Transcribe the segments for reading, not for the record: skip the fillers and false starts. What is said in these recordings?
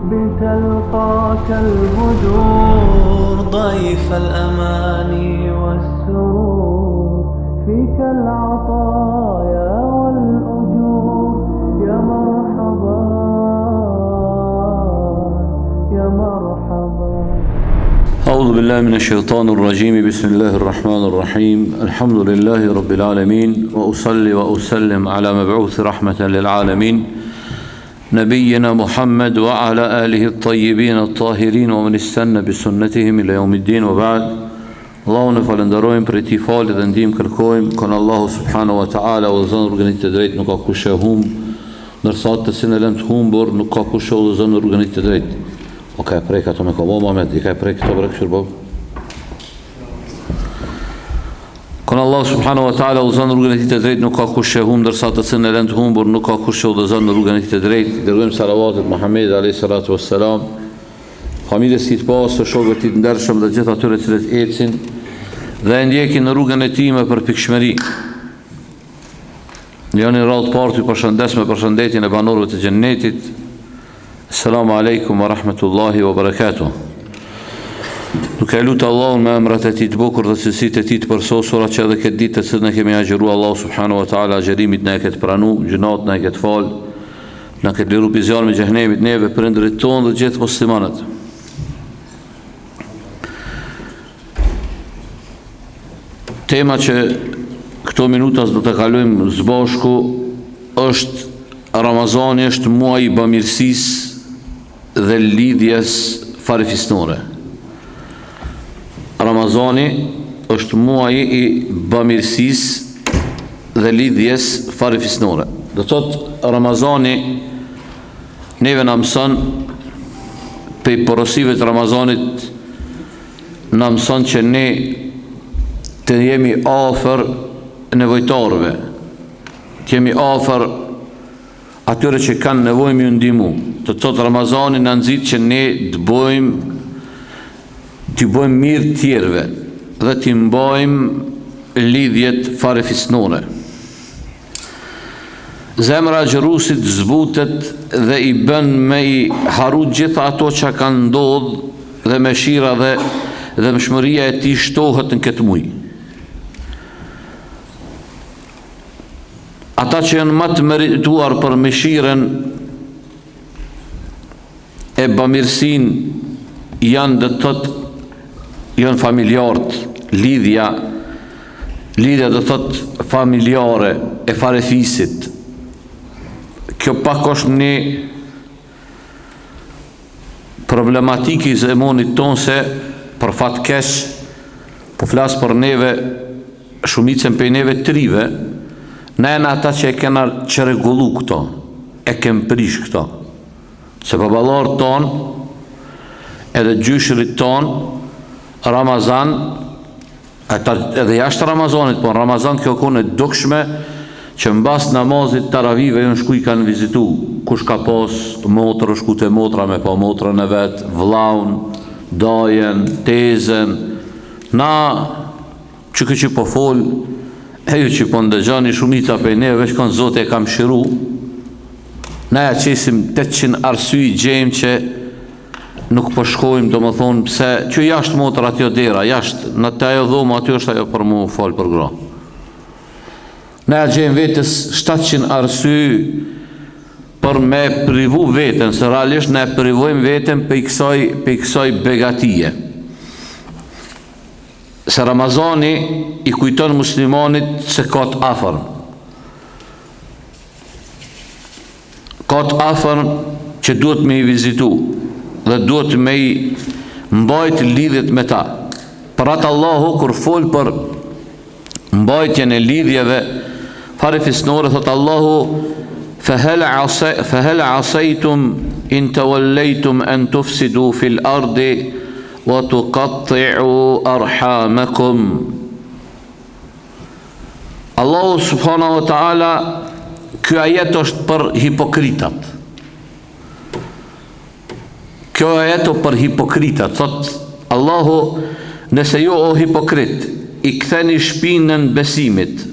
بتلقاك البدور ضيف الأماني والسرور فيك العطايا والأجور يا مرحبا يا مرحبا. أعوذ بالله من الشيطان الرجيم. بسم الله الرحمن الرحيم. الحمد لله رب العالمين، وأصلي وأسلم على مبعوث رحمة للعالمين نبينا محمد وعلى آله الطيبين الطاهرين ومن استنى بسنتهم إلى يوم الدين وبعد. Allahu në falenderojmë për ti falë dhe ndihmë kërkojmë kon Allahu subhanahu wa taala, o Zot rrugën e drejtë nuk ka kush e humb, ndërsa të cilën e lëm të humbur nuk ka kush e udhëzon në rrugën e drejtë. O ka prek ato me komo Muhammed, i ka prek këto brek shërbov. Kon Allahu subhanahu wa taala udhëzon në rrugën e drejtë nuk ka kush e humb, ndërsa të cilën e lëm të humbur nuk ka kush e udhëzon në rrugën e drejtë. Dërgojmë salavatet Muhammed alayhi salatu wassalam, familjes së tij pasë, shokëve të tij të ndershëm dhe gjithë atyre të cilët ecin dhe ndjekin në rrugën e tij me përpikshmëri. Njëri radh parti përshëndes me përshëndetjen e banorëve të xhennetit. Assalamu alaikum wa rahmatullahi wa barakatuh. Nuk e lutë Allahun me emrat e tij të bukur dhe cilësitë e tij të përsosura që edhe këtë ditë të cilën ne kemi agjëruar Allahu subhanahu wa taala agjërimit na e ketë pranu, gjunat na e ketë fal, na ketë liru pi zjarmi i xhenemit neve, prindërit tonë dhe gjithë muslimanët. Tema që këto minutas do të kalojmë së bashku është Ramazani, është muaji i bamirësisë dhe lidhjes farefisnore. Ramazani është muaji i bamirësisë dhe lidhjes farefisnore. Do thotë Ramazani neve na mëson pe porosive të Ramazanit, na mëson që ne të jemi afër nevojtarëve, të jemi afër atyre që kanë nevojë me ndihmë. Të thotë Ramazani na nxit që ne të bëjmë mirë të tjerëve dhe të mbajmë lidhjet farefisnore. Zemra e xherusit zbutet dhe i bën me i haru gjitha ato që kanë ndodhur dhe mëshira dhe mëshmëria e tij shtohet në këtë muaj. Ata që janë më të merituar për mëshirën e bamirësinë janë dhe të thotë janë familjarët, lidhja dhe thotë familjare e farefisit. Kjo pak është një problematikë i zemonit tonë se për fat keq po flas për neve, shumicën për neve trive, ne në ata që e kena që regullu këto, e kem prish këto, se babalarët tonë, edhe gjyshërit tonë, Ramazan, edhe jashtë Ramazanit, po në Ramazan kjo kone dukshme, që mbas namazit taravive jënë shku i kanë vizitu, kush ka pas motrë, shku të motra me pa motrën e vetë, vlaun, dajen, tezen, na që që po folë, e ju që po ndëgjani shumica për ne, veç kanë Zotë e kam shiru, na ja qesim 800 arsy i gjemë që nuk po shkojmë, do më thonë, pse, që jashtë motër atjo dera, jashtë, në të ajo dhomë, atjo është ajo për mu falë për gra. Na ja gjemë vetës 700 arsy për me privu vetën, se realisht ne privojmë vetën për i kësaj begatije. Se Ramazani i kujton muslimanit se ka të afër. Ka të afër që duhet me i vizitu dhe duhet me i mbajt lidhjet me ta. Për atë Allahu kur fol për mbajtjen e lidhjeve farefisnore, thot Allahu fahal asaytum in tawallaytum an tufsidu fil ardi wa tuqatti'u arhamakum. Allahu subhanahu wa ta'ala, ky ajet është për hipokritat. Kjo ajet është për hipokritat. Thot Allahu, nëse ju o hipokrit i ktheni shpinën besimit,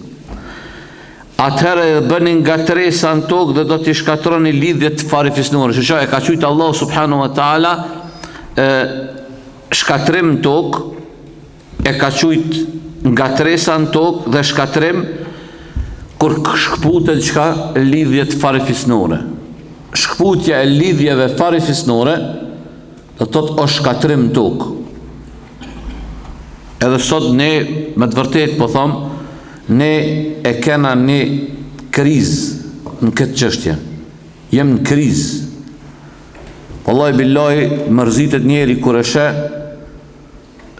atëherë e bëni ngatresa në tokë dhe do t'i shkatroni lidhjet farifisnore. Që e ka qujtë Allah subhanahu wa ta'ala shkatrim në tokë, e ka qujtë ngatresa në tokë dhe shkatrim kur shkputet qka lidhjet farifisnore. Shkputja e lidhjeve farifisnore dhe tot o shkatrim në tokë. Edhe sot ne, me të vërtet po thom, ne e kena një krizë në këtë çështje. Jem në krizë. Wallahi billahi mërzitet njeri kur e sheh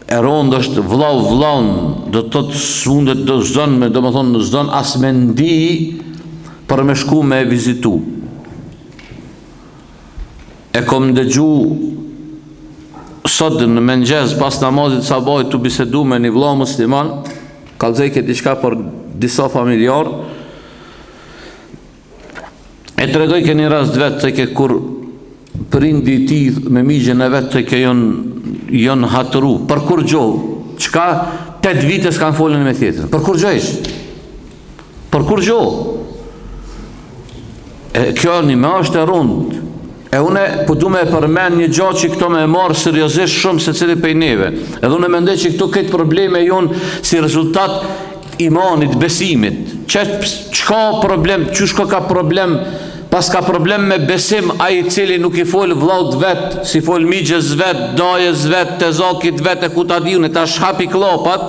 e rond është vllaun, do të thotë s'mundet do zdon me, do më thonë zdon as me ndi për me shku me vizitu. E kom dëgju sot në mëngjes pas namazit sabahit të bisedu me një vëlla musliman, kallëzoj ke diçka për disa familjar, e të regoj ke një rast vetë se ke kur prindi ti me migjen e vetë se ke jon hatëru, për kur gjohë, qka 8 vite s'kan folën me tjetër, për kur gjohë ishë, për kur gjohë, kjo një me është e rundë. E une po du me përmen një gjatë që këto me marë seriozisht shumë se cili pej neve. Edhe une mendoj që këto këtë probleme jonë si rezultat imanit, besimit. Qka problem, qëshko ka problem, pas ka problem me besim a i cili nuk i folë vllaut vetë, si folë migjes vetë, dajes vetë, tezakit vetë, e ku ta diune, ta shhapi klopat.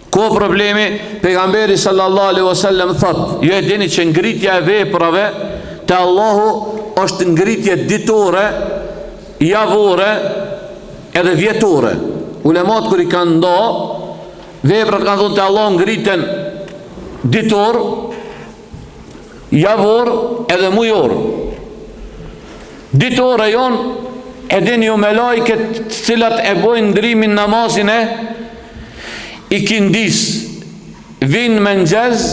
Ko problemi, pejgamberi sallallahu alaihi wasallam thot, jo e dini që ngritja e veprave te Allahu është ngritje ditore, javore edhe vjetore. Ulemat kër i kanë nda, veprat kanë thonë te Allahu ngriten ditor, javor edhe mujor. Ditore jon edin ju me lajket cilat e bojnë ndrimin namazin e ikindis, vinë mëngjes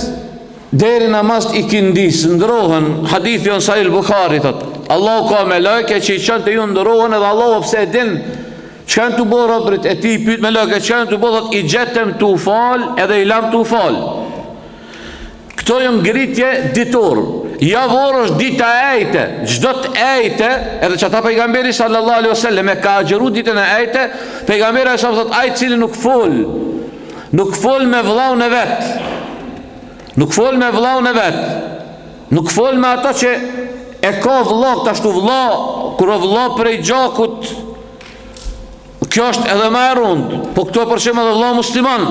deri namaz ikindis, ndrohen. Hadithi on Sahih Bukhari thot, Allahu ka me lajke që i qënë të ju ndrohen, edhe Allahu pse e din që kanë të bo robrit e ti pyt me lajke që kanë të bo, thot i gjetëm të u fal edhe i lam të u fal. Këto jë ngritje ditor. Javor është dita e ejte, gjdo të ejte, edhe që ata pejgamberi sallallahu alaihi wasallam e ka agjeru ditën e ejte, pejgamberi e thot ajtë cili nuk fol me vllaun e vetë, nuk fol me vllaun e vetë, nuk fol me ato që e ka vlla, të ashtu vlla, kur o vlla prej gjakut, kjo është edhe ma e rundë, po këto për shemë edhe vlla musliman,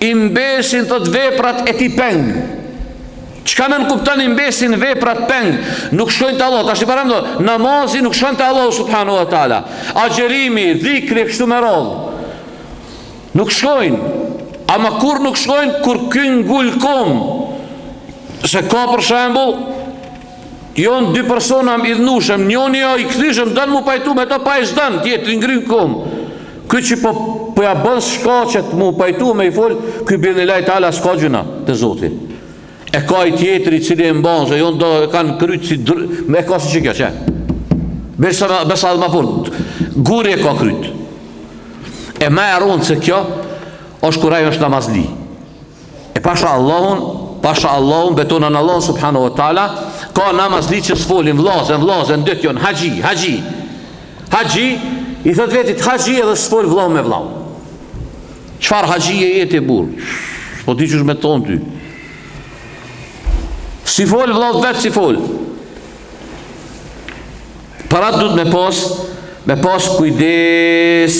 i mbesin të veprat e ti peng. Qka në nënkuptan i mbesin veprat peng, nuk shkojnë të Allah, të ashtë i paramdo, namazi nuk shkojnë të Allah subhanu wa ta'ala, agjerimi, dhikri, kështu me rodhë, nuk shkojnë. Ama kur nuk shkojnë, kur kënë gullkom, se ka për shembull, jonë 2 persona më idhnushem, njoni jo i këthishëm, dënë mu pajtu me ta pa i zdënë, tjetë i ngrinë kom. Këj që po ja bën shkacet mu pajtu me i folë, këj bërë një lajtë ala s'ka gjuna të Zoti. E ka i tjetëri cili e mbanë, se jonë do e kanë krytë si me ka si që kjo, që? Besa dhe ma fort, guri e ka krytë. E me e rundë se kjo, është kur ajo është namazli. E pasha Allahun, betonën Allahun subhanahu wa ta'ala, ka namazli që s'folin vlazen, dëtë jonë, haji, i thët vetit haji edhe s'fol vlau me vlau. Qfar haji e jetë e burë? Po ti që është me tonë ty. Si fol vlau vetë si fol. Parat du të me pas kujdes.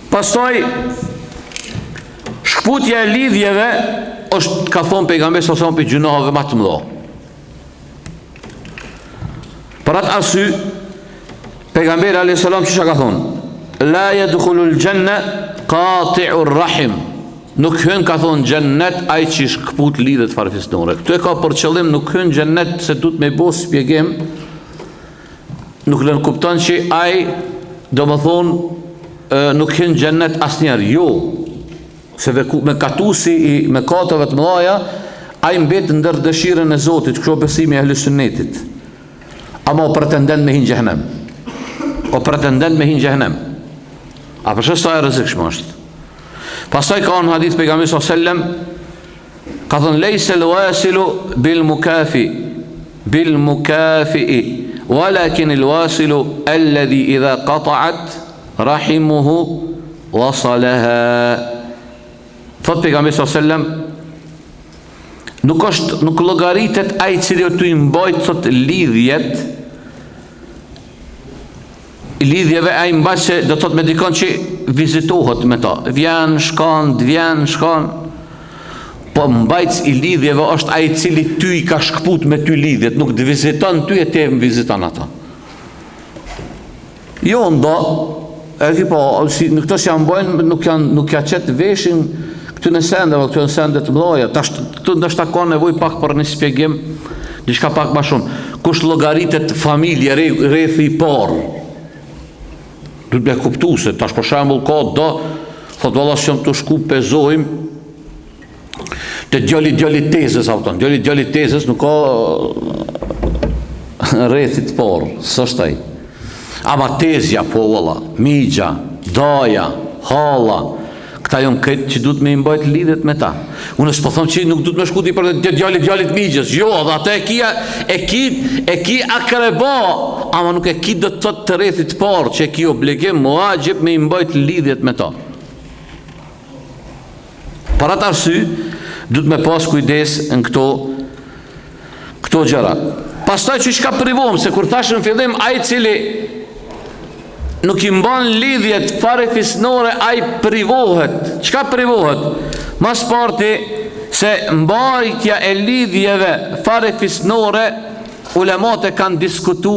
Pastaj shkputja e lidhjeve është, ka thonë pejgamberi sa për gjunohave ma të mëdha. Për atë arsye pejgamberi alayhis salam çka ka thonë? La yadkhulul janna qati'ur rahim. Nuk hyn, ka thonë, xhennet ai që shkput lidhet farefisnore. Këtu e ka për qëllim nuk hyn xhennet se duhet me bos shpjegim. Nuk lën kupton që ai domethënë nuk hyn xhennet asnjëherë, jo. Se me katusi i mëkateve të mëdha, ai mbet ndër dëshirën e Zotit, kështu besimi i Ahlus Sunnetit. Ama o pretendent me hin xhenem. A përshë sa e rëzikshme është. Pastaj ka në hadith pejgamberi sallallahu alaihi wasallam, ka thënë lejse l-wasilu bil mukafi'i walakin l-wasilu alladhi idha qata'at rahimuhu wasalaha. Thot pejgamberi sallallahu alaihi wasallam, nuk llogaritet ai i cili tu i mbajt thot lidhjeve ai mbaj që do thot me dikon që vizitohet me ta, vjen shkon, po mbajtës i lidhjeve është ai i cili ty i ka shkput me ty lidhjet, nuk të viziton ty e te më viziton ata. Jo ndo, në këto që janë bojnë, nuk ja qetë veshin këtu në sendeve, këtu në sendet mdoja, këtu ndështë ka nevoj pak për një spjegim, diçka pak ma shumë. Kush llogaritet familje rrethi i parë, du të me kuptu se, tash për shembull ka do, thot valla që jam të shku pezojmë, të djali tezës, djali tezës nuk ka rrethit parë, s'është ai. Ama tezja, po valla, migja, daja, hala, këta janë këtë që du të me imbajt lidhet me ta. Unë s'po thom që nuk du të me shkuti për djalit migjës, jo, dhe ata e ki akreba, ama nuk e ki do të të rrethit parë, që e ki obligim muajib me imbajt lidhet me ta. Për atë arsy, du të me pas kujdes në këto gjëra. Pastaj që shka privohëm, se kur thashë në fillim, ai cili nuk i mban lidhjet fare fisnore, ai privohet. Çka privohet? Mas parti se mbartja e lidhjeve fare fisnore, ulemat e kanë diskutu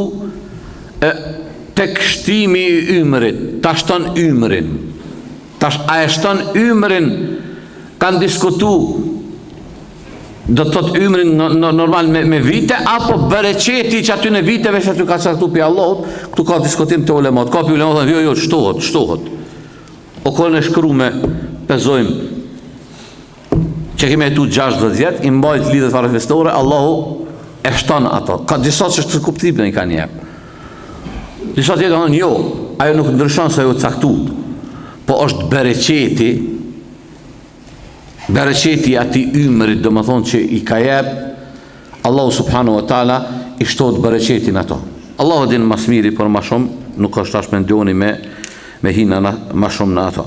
tek shtimi i ymrit, ta shton ymrin. A e shton ymrin, kanë diskutu, do të thot ymrin normal me vite, apo bereqeti që aty në viteve që aty ka caktu për Allahut, këtu ka diskutim të ulemat. Ka për ulemat, jo, shtohet. O kone e shkru me pezojmë, që kemi e tu 60 vjet, i mbajt lidhet fare festore, Allahu e shton ato. Ka disa që të kuptim në i ka njep. Disa tjetë thonë, jo, ajo nuk ndryshon se ajo caktut, po është bereqeti ati ymrit, do më thonë që i ka jep, Allahu subhanahu wa ta'ala i shtot bereqetin ato. Allahu din mas miri për ma shumë, nuk është ashtë me ndjoni me hina ma shumë në ato.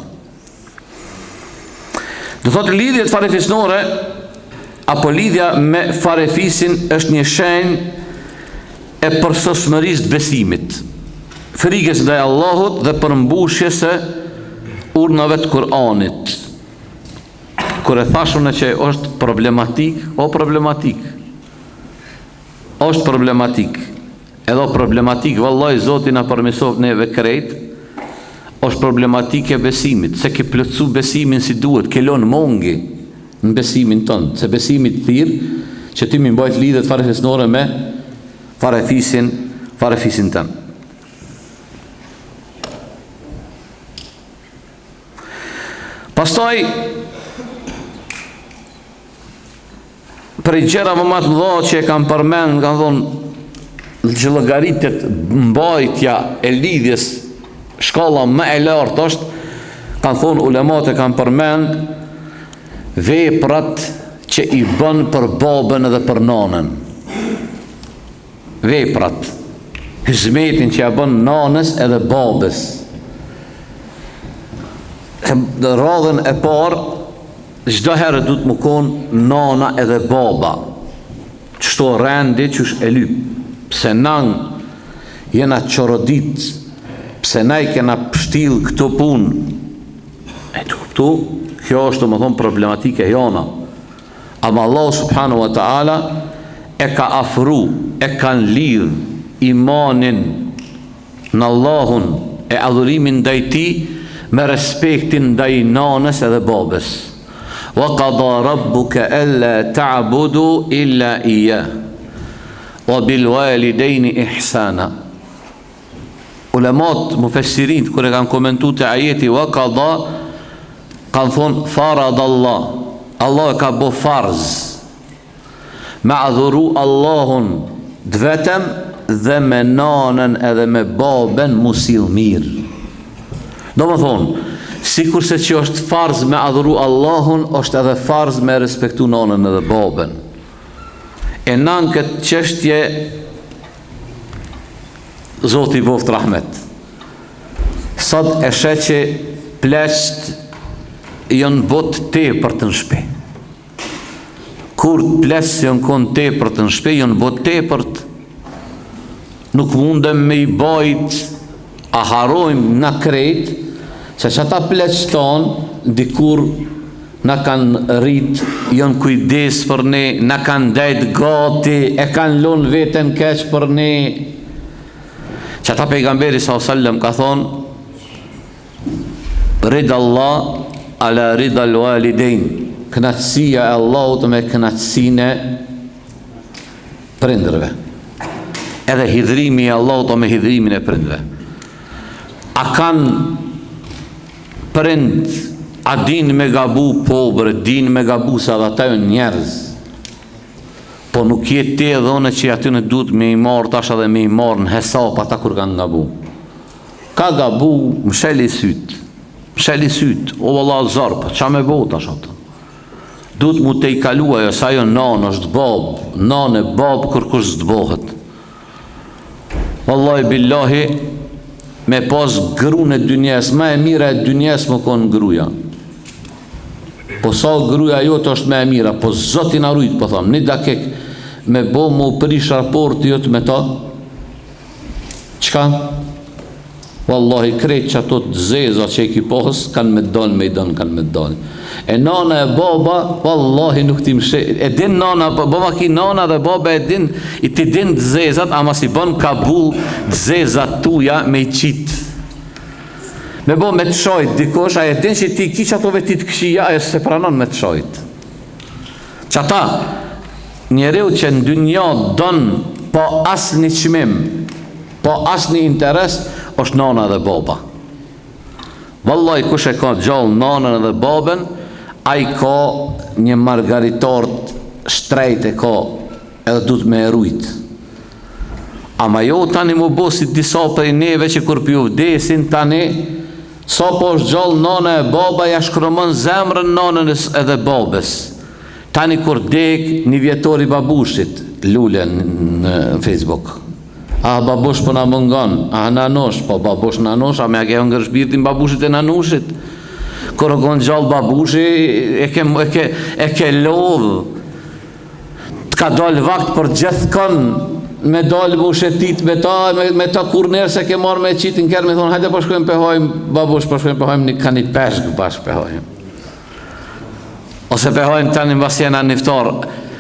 Do thotë lidhjet farefisnore, apo lidhja me farefisin është një shenjë e përsosmërisë të besimit, frikës ndaj Allahut dhe përmbushjes së urnave të Kur'anit. Kur e thashun që është problematik, është problematik, edhe problematik, vallaj Zoti na përmirësoft neve krejt, është problematik e besimit, se ke plotsu besimin si duhet, ke lënë mongi në besimin tënd, se besimit thirr që ti më mbajt lidhet farefisnore me farefisin tënd. Pastaj për i gjera më matë mëdha që e kam përmen, kanë thonë që llogaritet mbajtja e lidhjes shkalla më e lartë është, kanë thonë ulemat e kanë përmen veprat që i bën për babën edhe për nanën. Veprat, hizmetin që ja bën nanës edhe babës. Radhën e parë, çdo herë du të më konë nana edhe baba. Qështo rendi qësh e lyp. Pse nang jena qorodit, pse na i kena pështil këto pun. E të kuptu, kjo është më thonë problematike jona. Ama Allah subhanahu wa ta'ala e ka afru, e kanë lidh imanin në Allahun e adhurimin ndaj tij me respektin ndaj nanës edhe babës. Wa qada rabbuka alla ta'budu illa iyyah wa bil walidayni ihsana. Ulemat mufessirin kur e kanë komentuar te ajeti wa qada, kanë thonë faradallah, Allah e ka bo farz me adhuru Allahun dvetem dhe me nanën edhe me babën musil mirë. Do më thonë, Sikurse që është farz me adhuru Allahun, është edhe farz me respektu nonën edhe babën. E nën këtë çështje Zoti boft rahmet. Sot e sheh që pleqt janë bot tepër të në shpi. Kur pleqt janë konë tepër të në shpi, janë bot tepërt. Nuk mundem me i bajt, a harojmë na krejt, se që ata pleqt tonë, dikur na kanë rrit, janë kujdes për ne, na kanë dajt gati, e kanë lun veten keq për ne. Që ata pejgamberi s.a.s. ka thonë, rida Allah ala rida l-walidein, knatësia e Allahut me knatësine prindërve, edhe hidhrimi e Allahut me hidhrimin e prindërve. A kanë prind, a din me gabu pobre, din me gabu sa dhe ata janë njerëz, po nuk jetë te dhone që aty në duhet me i marë tash edhe me i marë në hesap ata kur kanë gabu. Ka gabu, msheli syt, o valla zarpë, qa me bo tash atë? Duhet mu te i kaluaj, sa jo nanë është babë, nanë e babë kërkush s'dbohet. Wallahi billahi, me pas gru në dynjes, ma e mira e dynjes më konë gruja. Po sa gruja jotë është me e mira, po zotin arrujt, po thamë, një dakik me bo mu prish raport jotë me ta. Qka? Wallahi krejt që ato të zeza që e ki pohës, kanë me dalë, me i dënë, kanë me dalë. E nana e baba, wallahi nuk ti mshe, e din nana, baba ki nana dhe baba e din, i ti din të zezat, ama si bon kabul të zezat tuja me i qitë. Me bo me të shojt dikosh, a e din që ti kish ato vetit këshia, a e se pranon me të shojt. Që ata, njereu që në dynja donë po asë një qmim, po asë një interes, është nana dhe baba. Wallahi kush e ka gjallë nanën dhe babën, a i ka një margaritort shtrejt e ka, edhe du të me erujt. Ama jo tani mu bo si disa për i neve që kur pju vdesin tani, sa po është gjallë nana e baba, ja shkromën zemrën nanën edhe babës. Tani kur dek një vjetor i babushit, lule në Facebook. A babush po na mungon, a nanosh, po babush nanosh, a me a ke hëngër shpirtin babushit e nanushit. Kur o konë gjallë babushi, e ke lodhë. Të ka dalë vakt për gjithë kanë, me dalë bushetit me ta kur nërë se ke marrë me qitin kërë, me thonë, hajde po shkojmë pëhojmë, babush po shkojmë pëhojmë një ka një peshkë bashkë pëhojmë. Ose pëhojmë tani në basjena në iftar.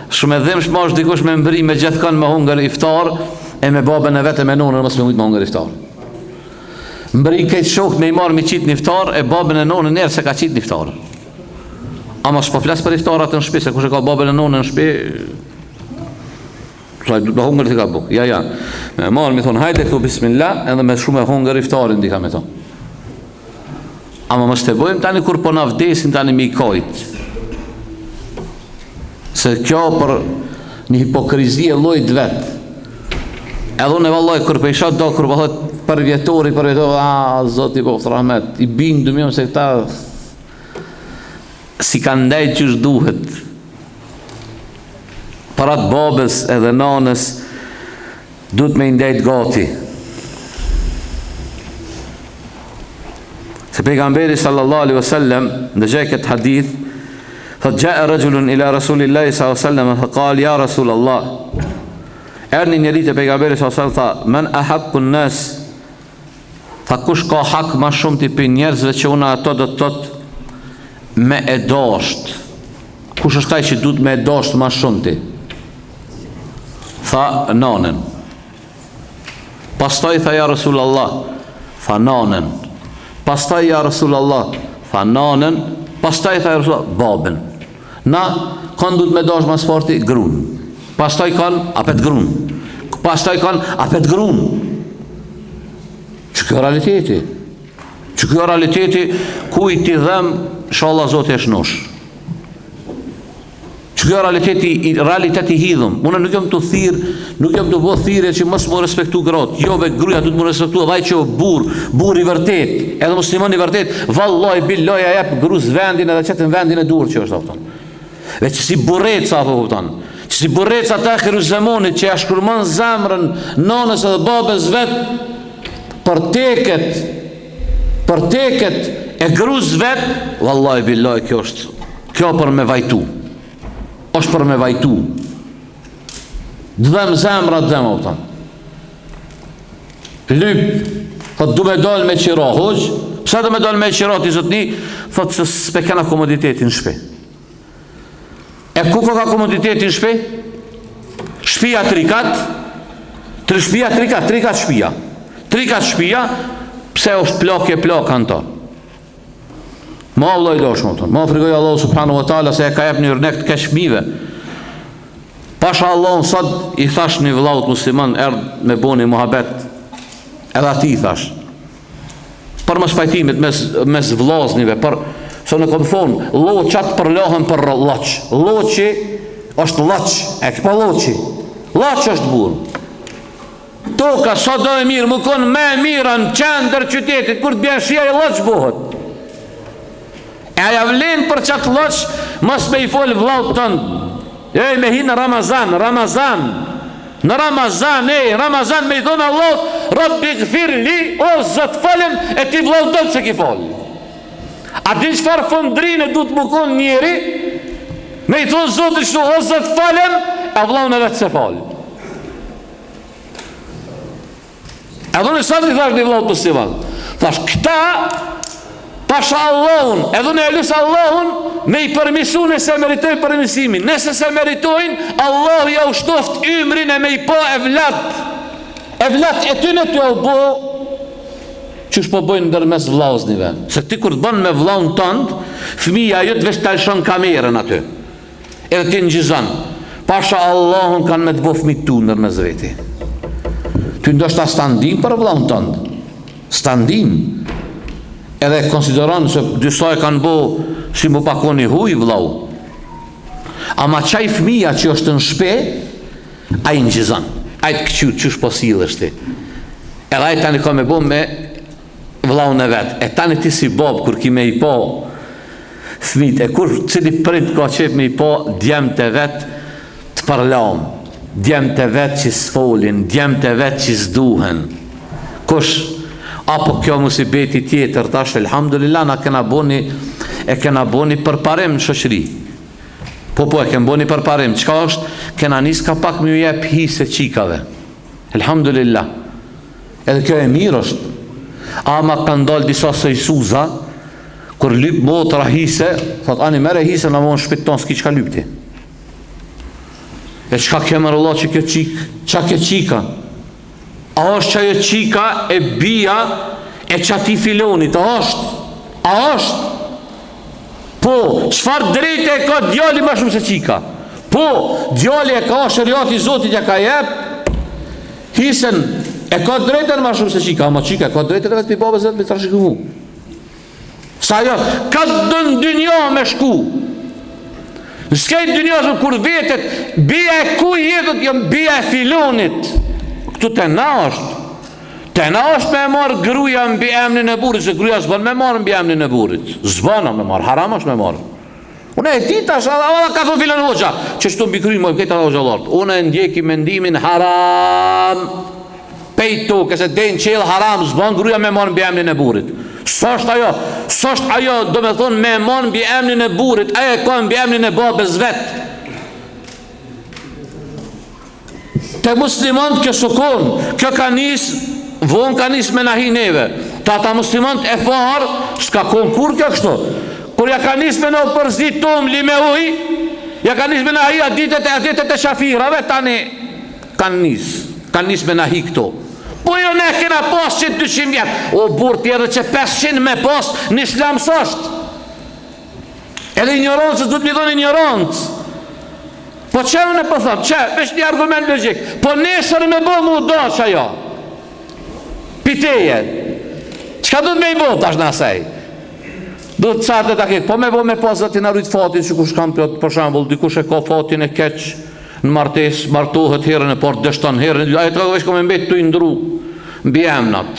Shumë e dhimë shma është dikush me mbri me gjithë kanë me hungër iftar, e me babën e vete me nonën mos me mujtë me hungër iftar. Mbri këtë shokët me i marë me qitë një iftar, e babën e nonën njerë se ka qitë një iftar. Ama s'po flasë për iftarat në shpi, se kush e ka babën e nonën në shpi, me hungër të ka buk. Ja, me marë me thonë, hajde këtu bismillah, edhe me shumë e hungër iftarin di ka me thonë. Ama mos të bojmë tani kur po na vdesin tani me i kajtë. Se kjo për një hipokrizi e lojt vetë. Edhe unë e vallaj, kur për isha do, kur për për vjetori, a, zoti po fëtë rahmet, i bindu mjëm se këta si kanë ndajt që shduhet. Parat babës edhe nanës, duhet me ndajt gati. Se pejgamberi sallallahu alaihi wasallam, në gjej këtë hadith, thot ja'a rajulun ila rasulillahi sallallahu alaihi wasallam, fa qal ya rasulallah. Erni njeri të pejgamberi s.a.s. tha, men e hakkun nës, tha kush ka hak ma shumë t'i për njerëzve që una ato dhe të tëtë me e dasht. Kush është taj që du të me e dasht ma shumë ti? Tha, nanën. Pastaj tha, ja Rasulallah, tha nanën. Pastaj, ja Rasulallah, tha nanën. Pastaj tha, ja Rasulallah, babën. Na, kanë du të me dasht ma sfarti, grunë. Pastaj kanë apet grun. Pastaj kanë apet grun. Që kjo realiteti? Që kjo realiteti ku i ti dhem, inshallah Zoti e shnosh. Që Shkjo realiteti hidhëm. Unë nuk jam të thirë, nuk jam të bëhë thirë që mos më respektu gratë. Jo, be gruja du të më respektu, vaj që burë i vërtet, edhe muslimon i vërtet, vallaj, billoj, a jep gruz vendin edhe qëtën vendin e dur që është, apëton. Dhe që si bureca, apëton. Që si bureca ta Jeruzalemit që ja shkurmon zemrën nonës edhe babës vetë për teket e gruz vetë, vallaj, billoj, kjo për me vajtu. Është për me vajtu. Dhem zemra, dhem, optan. Lyp, thot du me dal me qira, hoq, pësa du me dal me qira, ti zotni, thot se s'pe kena komoditetin shpe. E ku ka komoditetin shpe? Shpia trikat, trikat shpia, pse është plak në ta. Ma Allah i doshmë, ma frikoj Allah subhanahu wa ta'ala se e ka jep një rënek të keshmive. Pasha Allah sot i thash një vëllaut musliman erdh me boni muhabet, edhe ati i thash për më spajtimit mes vllaznive, për se në kom thonë loqat për lohën për loq, loqi është loq, e këpa loqi është burë. Toka sa do e mirë, më konë me mirë në qendër qytetit, kur të bjen shia i loq buhet. E aja vlen për qatë loq, mos me i folë vllaut tënë. E me hi në Ramazan, në Ramazan me i thonë Allah, Rabbi gfir li, o zëtë falem, e ti vllaut tënë se ki folë. A din qëfar fëndrinë du të më konë njeri, me i thonë zotë shtu, o zëtë falem, e vllaut në vetë se falë. E do në sëtë i thash një vllaut për si valë. Thash, këta, pasha Allahun, edhe në e lusë Allahun, me i përmisu nëse meritojnë përmisimin. Nëse se meritojnë, Allah ja ushtoft ymrin e me i po evlat e tyne të jo bo, që shpo bojnë ndërmes vlauznive. Se ti kur të bënë me vlaun tëndë, fëmija jëtë veç të alëshon kamerën aty, edhe ti në gjizan. Pasha Allahun kanë me të bo fëmi tu ndërmes veti. Ty ndoshta standim për vlaun tëndë. Standim. Edhe konsideron se dysaj kanë bo si më pakoni huj vlau. Ama qaj fëmija që është në shpe, a i në gjizan, a i të këqyt qësh posilë është ti. Edhe a i tani ka me bo me vlau në vetë. E tani ti si bob, kur ki me i po fëmit, e kur cili prind ka qep me i po djem të vetë të përlam, djem të vetë që s'folin, djem të vetë që s'duhen. Kush apo kjo musibeti tjetër, tash elhamdulillah na kena boni përparim në shoqëri. Po e kena boni përparim. Çka është? Kena nis ka pak më jep hise qikave. Elhamdulillah. Edhe kjo e mirë është. Ama kanë dalë disa sejsuza, kur lyp motra hise, thot ani mere hise në vonë shpit tonë, s'ki qka lypti. E qka kemë rëllat që kjo qik, qa kjo qika? A është që ajo qika e bia e qati filonit? A është? Po, qëfar drejte e ka djali ma shumë se qika? Po, djali e ka shëriati Zotit ja ka jep, hisen e ka drejte ma shumë se qika, ama qika e ka drejte e vetë për babës vetë me të rashikë mu. Sa jo, ka dënë dynja me shku. Në skejt dynja shumë kur vetet, bia e ku jetët jam bia e filonit. Këtu të na është me marë gruja mbi emnin e burit, se gruja s'ban me marë mbi emnin e burit. Zbana me marë, haram është me marë. Unë e tita është, ala ka thonë filan hoqa, që shtu mbi kryjnë mojë, këta hoqa lartë. Unë e ndjeki mendimin haram, pejtu, këse denë qelë haram, zban gruja me marë mbi emnin e burit. Së është ajo, do me thonë me marë mbi emnin e burit, ajo e ka mbi emnin e babes vetë. Te muslimant kjo sukon, kjo ka nis me nahi neve. Ta muslimant e farë, s'ka konkur kjo kështu. Kur ja ka nis me në përzit tom li me uj, ja ka nis me nahi aditet e shafirave, tani kanë nis me nahi këto. Po jo ne kena pas 100-200 vjetë, o burë tjerë që 500 me pas në islam sështë. Edhe ignorancës du të mi dhoni ignorancë. Po që në po thëmë, veç një argument logik, po nesër me bo mu do që ajo, piteje, qka du të me i bo tash në asaj? Do të çartë ta ketë, po me pas zotin arrit fatin që kush kanë plot, për shembull, dikush e ka fatin e keq në martesë, martohet herën e parë, dështon herën, ai të vesh komë mbet tu i ndru mbi emnat.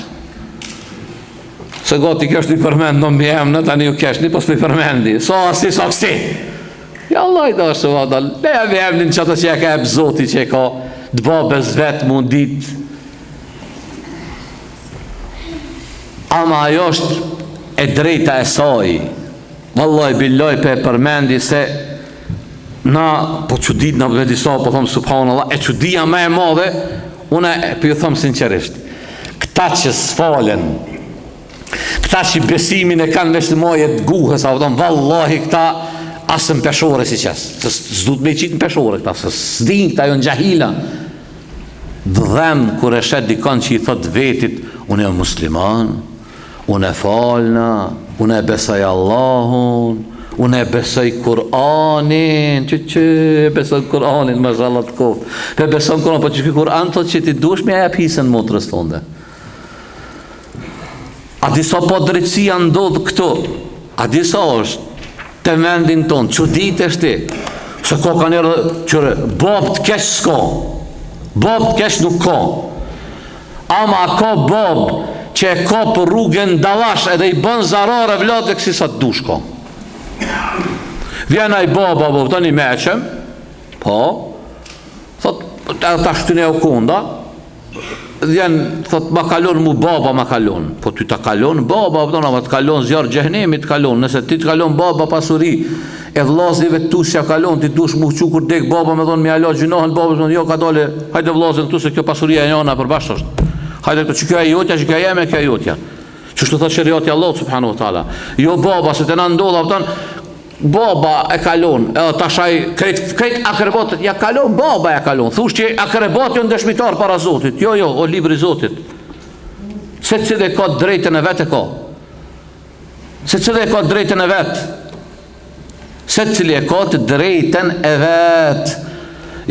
Se gati kjo është i përmend në mbi emnat, tani u kesh, ni pas i përmendi. So si. Ja Allah i dashur vadal. Ne jam emnin çata që ka Zoti që ka të babës vet mundit. Ama ajo është e drejta e saj. Wallahi billahi pe përmendi se na po çudit na me disa po them subhanallahu, e çudia më e madhe, unë po ju them sinqerisht. Këta që s'falen, këta që besimin e kanë veç të mojet guhës, a vëdon, vallahi këta asën peshore si qesë, s'du të me qitë në peshore këta, se s'din këta jo në gjahila. Dhem kur e shet dikon që i thot vetit, unë e musliman, unë e falna, unë e besoj Allahun, unë e besoj Kur'anin, që besoj Kur'anin, më zhallat kofë, pe besoj Kur'anin, po që Kur'an thot që ti dush me e pisën motrës tonde. A disa po drejtësia ndodhë këto, a disa është të vendin tonë, që ditë është ti, se ko ka njërë, qëre, bab të kesh s'ka, bab të kesh nuk ka, ama ka bab që e ka për rrugën dalash edhe i bën zarare vlatë e kësi sa të dush ka. Vjena i baba, të një meqem, po, thot, ta shtine u kunda, vjen, thot, ma kalon mu baba ma kalon, po ty ta kalon baba, ma të kalon zjarë gjehnemi të kalon, nëse ti të kalon baba pasuri, e vllazive tu si ja kalon, ti dush mu qukur dek baba me thonë mi ala gjinohen baba, me thonë jo ka dole, hajde vllazin këtu se kjo pasuria e njona përbashkë është, hajde këtu që kjo e jotja, që kjo e jeme, kjo e jotja, që shtu thot shëriati Allah subhanahu wa taala, jo baba, se të në ndodha, baba e kalon, tashaj krejt akrebatët, ja kalon, baba ja kalon, thush që akrebat jo në dëshmitar para Zotit, jo, o libri Zotit, se cilë e ka drejtën e vetë e ka, se cilë e ka drejtën e vetë, se cilë e ka të drejtën e vetë,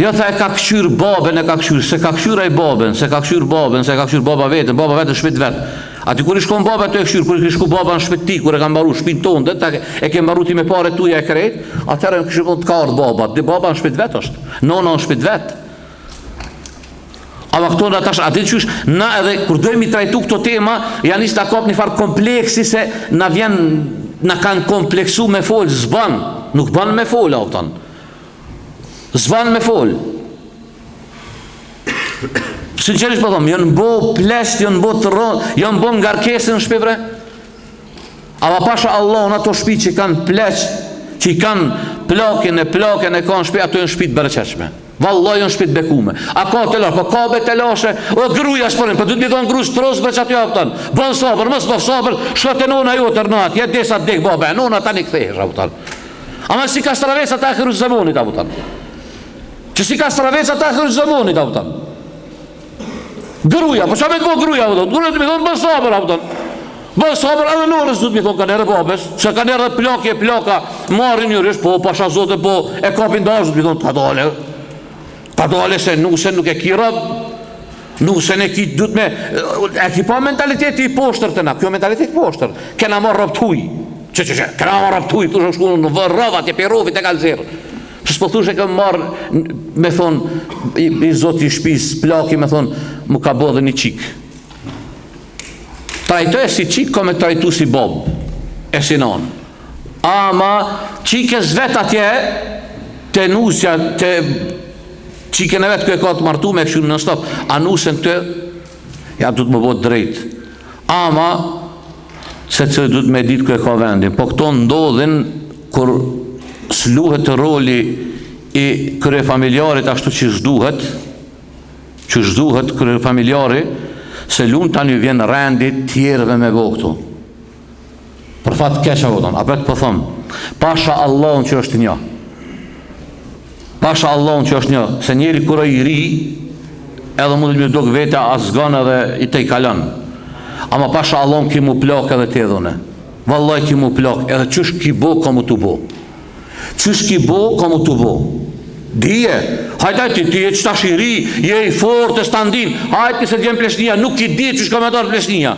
jo tha e ka këshyr babën e ka këshyr, se ka këshyr e babën, se ka këshyr babën, se ka këshyr baba vetë shpit vetë, ati kur i shkon baba të e këshyr, kur i shku baba në shpit ti, kur e ka mbaru shpin tonë, e ke mbaru ti me pare tuja e krejt, atërë në këshyr të ka ardhë baba, dhe baba në shpit vetë është, nona në shpit vetë. Ama këto në atash, ati qysh, na edhe, kur dojmë i trajtu këto tema, janë ishtë akop një farë kompleksi se na vjen, na kanë kompleksu me folë, zban, nuk ban me folë, autan. Zban me folë. Sinqerisht po thom, janë bo plesht, janë bo të rrën, janë bo ngarkesin shpivre. Ama pasha Allah, në ato shpi që kanë plesht, që i kanë plaken e kanë shpi, ato janë shpit bereqeshme. Vallaj janë shpit bekume. A ka të lashe, po ka be të lashe, o gruja shpërin, për du të mi thonë gru shtros për që aty apëtan. Bën sabër, mësë bëf sabër, shkët e nona jo të rënat, jetë desa të dek, babe, nona ta një këthejsh, apëtan. Ama si ka stravesa ta akhiru zëmonit, apëtan. Që si ka stravesa ta akhiru zëmonit, apëtan. Gruja, po që me të bo gruja, apëtan. Gruja të mi thonë bën sabër, apëtan. Bën sabër, edhe nërës du të mi thonë ka nere babes, se ka nere plaka, marrin njërish, po pasha zote, po e kapin dash, du të mi thonë, ta dole se nusen nuk e ki rëb, nusen e ki du të me, e ki pa mentaliteti i poshtër të na, kjo mentaliteti i poshtër, kena marrë rëbtuj, kena marrë rëbtuj, tu shku në vërë rëvat, e pirovit e kalzirë, që s'po thush e kem marrë, me thonë, i zoti i shpis, plaki me thonë, mu ka bodhe një qik. Trajtoj e si qik, ka me trajtu si bob, e si non. Ama, qik e zvet atje, te nusja, te qikën e vetë kë e ka të martu me këshurë në stop, a nusën të, ja du të më botë drejt. Ama, se që du të me ditë kë e ka vendin, po këto ndodhin kur s'luhet roli i kërë familjarit ashtu që zhduhet kërë familjari, se lunë tani vjen rendi tjerëve me bo këtu. Për fatë kesha vëton, apet po thëmë, pasha Allahun që është një. Pasha Allahun që është një, se njeri kërë i ri, edhe mundet me duk vete asgan edhe i te i kalan. Ama pasha Allahun ki mu plak edhe te dhune. Vallaj ki mu plak, edhe qësh ki bo, ka mu të bo. Qësh ki bo, ka mu të bo. Dije, hajtaj ti e qëta shiri, je i fort e standin, hajti se t'jem pleshnia, nuk i di qësh ka me darë pleshnia.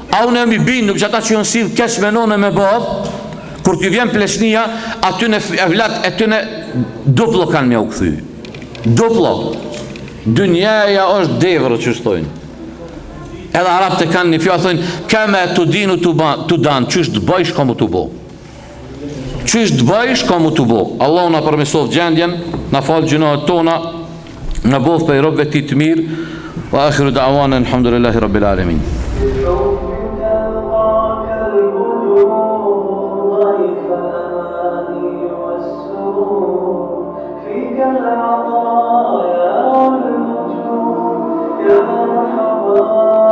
A unë e mi bindu, që ata që jënë si kesh me none me bab, Kur t'ju vjen pleshnia, aty në evlat e ty në duplo kanë me u këthy. Duplo. Dynjaja është devrë që shtojnë. Edhe Arabët e kanë një fjallë, thënë, keme të dinu të danë, qysh të bëjsh ka mu të bo. Qysh të bëjsh ka mu të bo. Allah na përmesov gjendjen, na falë gjinohet tona, na bof për i robëve ti të mirë, wa akhiru da'wana, alhamdulillahi rabbil alamin. العطايا والنجوم يا مرحبا